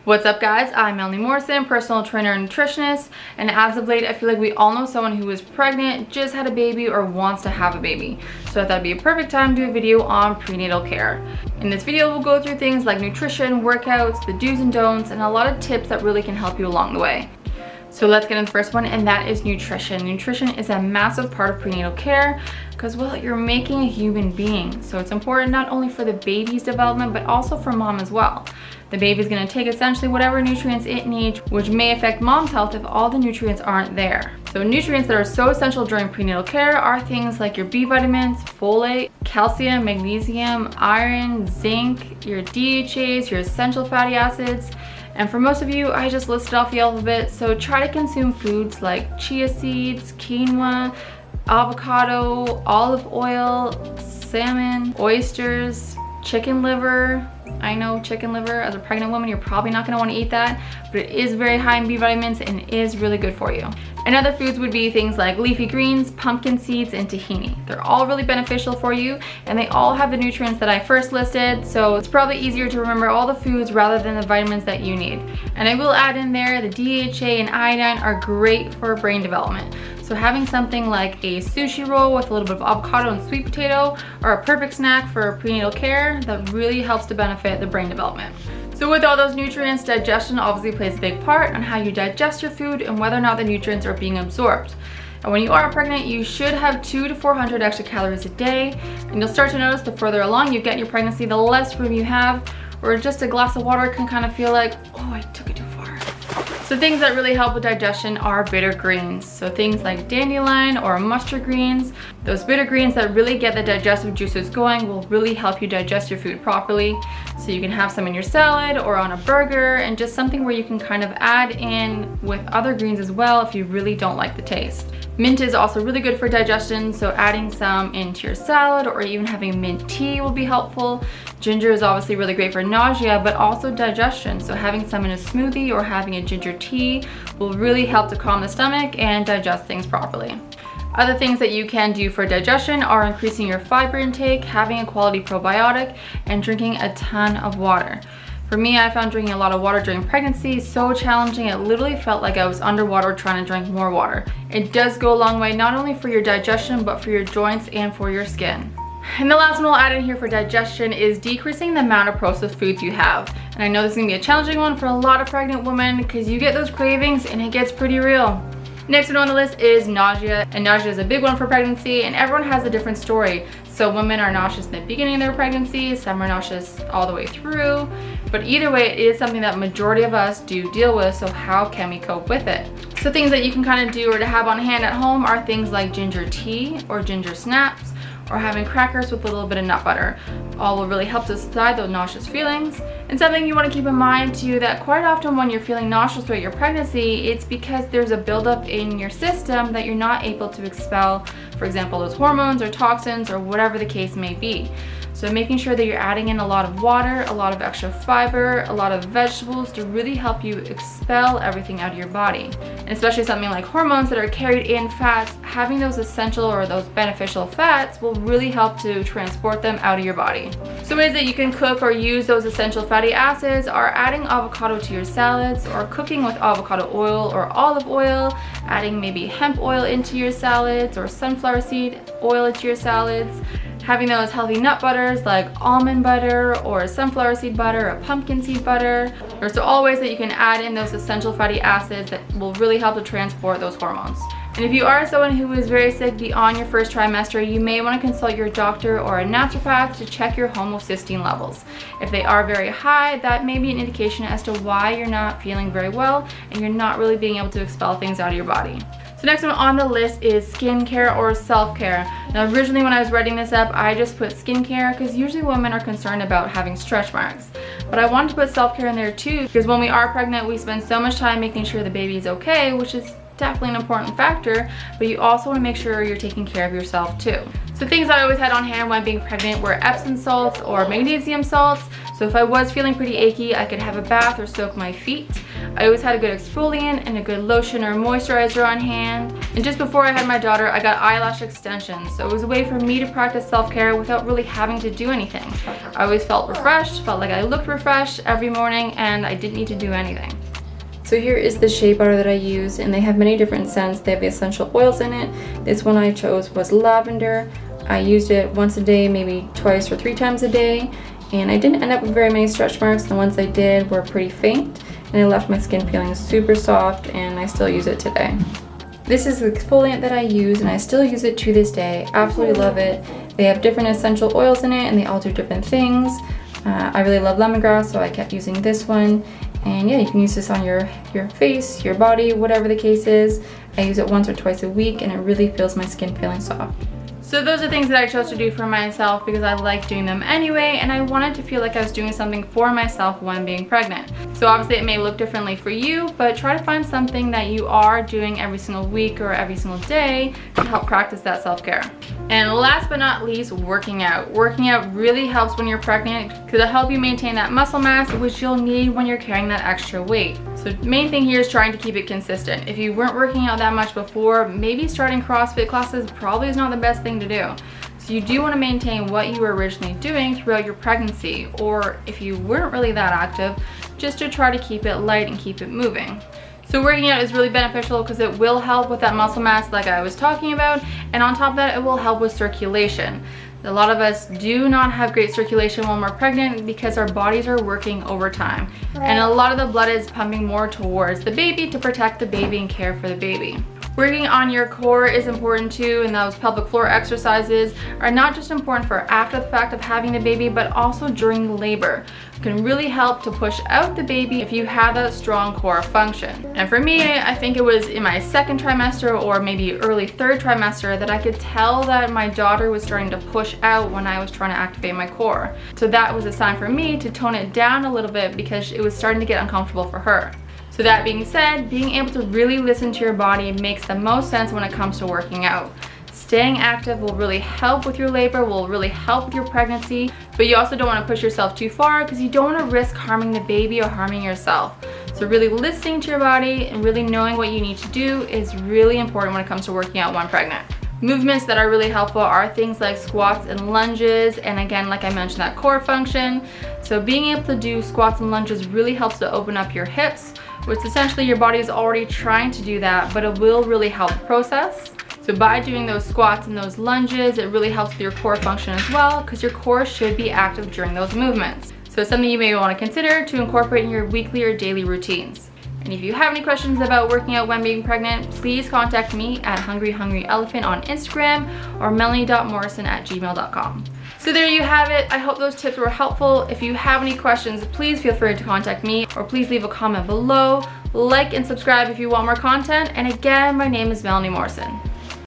What's up guys, I'm Melanie Morrison, personal trainer and nutritionist, and as of late I feel like we all know someone who is pregnant, just had a baby, or wants to have a baby. So I thought it'd be a perfect time to do a video on prenatal care. In this video we'll go through things like nutrition, workouts, the do's and don'ts, and a lot of tips that really can help you along the way. So let's get into the first one, and that is nutrition. Nutrition is a massive part of prenatal care because, well, you're making a human being. So it's important not only for the baby's development, but also for mom as well. The baby's gonna take essentially whatever nutrients it needs, which may affect mom's health if all the nutrients aren't there. So nutrients that are so essential during prenatal care are things like your B vitamins, folate, calcium, magnesium, iron, zinc, your DHAs, your essential fatty acids. And for most of you, I just listed off the alphabet, so try to consume foods like chia seeds, quinoa, avocado, olive oil, salmon, oysters, chicken liver. I know chicken liver, as a pregnant woman, you're probably not going to want to eat that, but it is very high in B vitamins and is really good for you. And other foods would be things like leafy greens, pumpkin seeds, and tahini. They're all really beneficial for you, and they all have the nutrients that I first listed, so it's probably easier to remember all the foods rather than the vitamins that you need. And I will add in there, the DHA and iodine are great for brain development. So having something like a sushi roll with a little bit of avocado and sweet potato are a perfect snack for prenatal care that really helps to benefit the brain development. So with all those nutrients, digestion obviously plays a big part on how you digest your food and whether or not the nutrients are being absorbed. And when you are pregnant, you should have 200 to 400 extra calories a day, and you'll start to notice the further along you get in your pregnancy, the less room you have, or just a glass of water can kind of feel like, oh, I took it too far. So things that really help with digestion are bitter greens. So things like dandelion or mustard greens. Those bitter greens that really get the digestive juices going will really help you digest your food properly. So you can have some in your salad or on a burger, and just something where you can kind of add in with other greens as well if you really don't like the taste. Mint is also really good for digestion, so adding some into your salad or even having mint tea will be helpful. Ginger is obviously really great for nausea, but also digestion, so having some in a smoothie or having a ginger tea will really help to calm the stomach and digest things properly. Other things that you can do for digestion are increasing your fiber intake, having a quality probiotic, and drinking a ton of water. For me, I found drinking a lot of water during pregnancy so challenging, it literally felt like I was underwater trying to drink more water. It does go a long way, not only for your digestion, but for your joints and for your skin. And the last one I'll add in here for digestion is decreasing the amount of processed foods you have. And I know this is gonna be a challenging one for a lot of pregnant women because you get those cravings and it gets pretty real. Next one on the list is nausea, and nausea is a big one for pregnancy, and everyone has a different story. So women are nauseous in the beginning of their pregnancy, some are nauseous all the way through, but either way it is something that majority of us do deal with, so how can we cope with it? So things that you can kind of do or to have on hand at home are things like ginger tea or ginger snaps, or having crackers with a little bit of nut butter. All will really help to subside those nauseous feelings. And something you want to keep in mind too, that quite often when you're feeling nauseous throughout your pregnancy, it's because there's a buildup in your system that you're not able to expel, for example, those hormones or toxins or whatever the case may be. So making sure that you're adding in a lot of water, a lot of extra fiber, a lot of vegetables to really help you expel everything out of your body. And especially something like hormones that are carried in fats, having those essential or those beneficial fats will really help to transport them out of your body. So ways that you can cook or use those essential fatty acids are adding avocado to your salads, or cooking with avocado oil or olive oil, adding maybe hemp oil into your salads or sunflower seed oil into your salads, having those healthy nut butters like almond butter or sunflower seed butter or pumpkin seed butter. There's all ways that you can add in those essential fatty acids that will really help to transport those hormones. And if you are someone who is very sick beyond your first trimester, you may want to consult your doctor or a naturopath to check your homocysteine levels. If they are very high, that may be an indication as to why you're not feeling very well and you're not really being able to expel things out of your body. So next one on the list is skincare or self-care. Now originally when I was writing this up, I just put skincare because usually women are concerned about having stretch marks. But I wanted to put self-care in there too, because when we are pregnant, we spend so much time making sure the baby is okay, which is definitely an important factor, but you also want to make sure you're taking care of yourself too. So things I always had on hand when being pregnant were Epsom salts or magnesium salts. So if I was feeling pretty achy, I could have a bath or soak my feet. I always had a good exfoliant and a good lotion or moisturizer on hand. And just before I had my daughter, I got eyelash extensions. So it was a way for me to practice self-care without really having to do anything. I always felt refreshed, felt like I looked refreshed every morning, and I didn't need to do anything. So here is the shea butter that I use, and they have many different scents. They have the essential oils in it. This one I chose was lavender. I used it once a day, maybe twice or 3 times a day, and I didn't end up with very many stretch marks. The ones I did were pretty faint, and it left my skin feeling super soft, and I still use it today. This is the exfoliant that I use, and I still use it to this day. Absolutely love it. They have different essential oils in it, and they all do different things. I really love lemongrass, so I kept using this one. And yeah, you can use this on your face, your body, whatever the case is. I use it once or twice a week, and it really feels my skin feeling soft. So those are things that I chose to do for myself because I like doing them anyway, and I wanted to feel like I was doing something for myself when being pregnant. So obviously it may look differently for you, but try to find something that you are doing every single week or every single day to help practice that self-care. And last but not least, working out. Working out really helps when you're pregnant because it'll help you maintain that muscle mass, which you'll need when you're carrying that extra weight. So the main thing here is trying to keep it consistent. If you weren't working out that much before, maybe starting CrossFit classes probably is not the best thing to do. So you do want to maintain what you were originally doing throughout your pregnancy, or if you weren't really that active, just to try to keep it light and keep it moving. So working out is really beneficial because it will help with that muscle mass like I was talking about, and on top of that, it will help with circulation. A lot of us do not have great circulation when we're pregnant because our bodies are working overtime. And a lot of the blood is pumping more towards the baby to protect the baby and care for the baby. Working on your core is important too, and those pelvic floor exercises are not just important for after the fact of having the baby, but also during labor. It can really help to push out the baby if you have that strong core function. And for me, I think it was in my 2nd trimester or maybe early 3rd trimester that I could tell that my daughter was starting to push out when I was trying to activate my core. So that was a sign for me to tone it down a little bit because it was starting to get uncomfortable for her. So that being said, being able to really listen to your body makes the most sense when it comes to working out. Staying active will really help with your labor, will really help with your pregnancy, but you also don't want to push yourself too far because you don't want to risk harming the baby or harming yourself. So really listening to your body and really knowing what you need to do is really important when it comes to working out when pregnant. Movements that are really helpful are things like squats and lunges, and again, like I mentioned, that core function. So being able to do squats and lunges really helps to open up your hips, which essentially your body is already trying to do that, but it will really help the process. So by doing those squats and those lunges, it really helps with your core function as well, because your core should be active during those movements. So it's something you may want to consider to incorporate in your weekly or daily routines. And if you have any questions about working out when being pregnant, please contact me at hungryelephant on Instagram or melanie.morrison@gmail.com. So there you have it. I hope those tips were helpful. If you have any questions, please feel free to contact me, or please leave a comment below. Like and subscribe if you want more content. And again, my name is Melanie Morrison.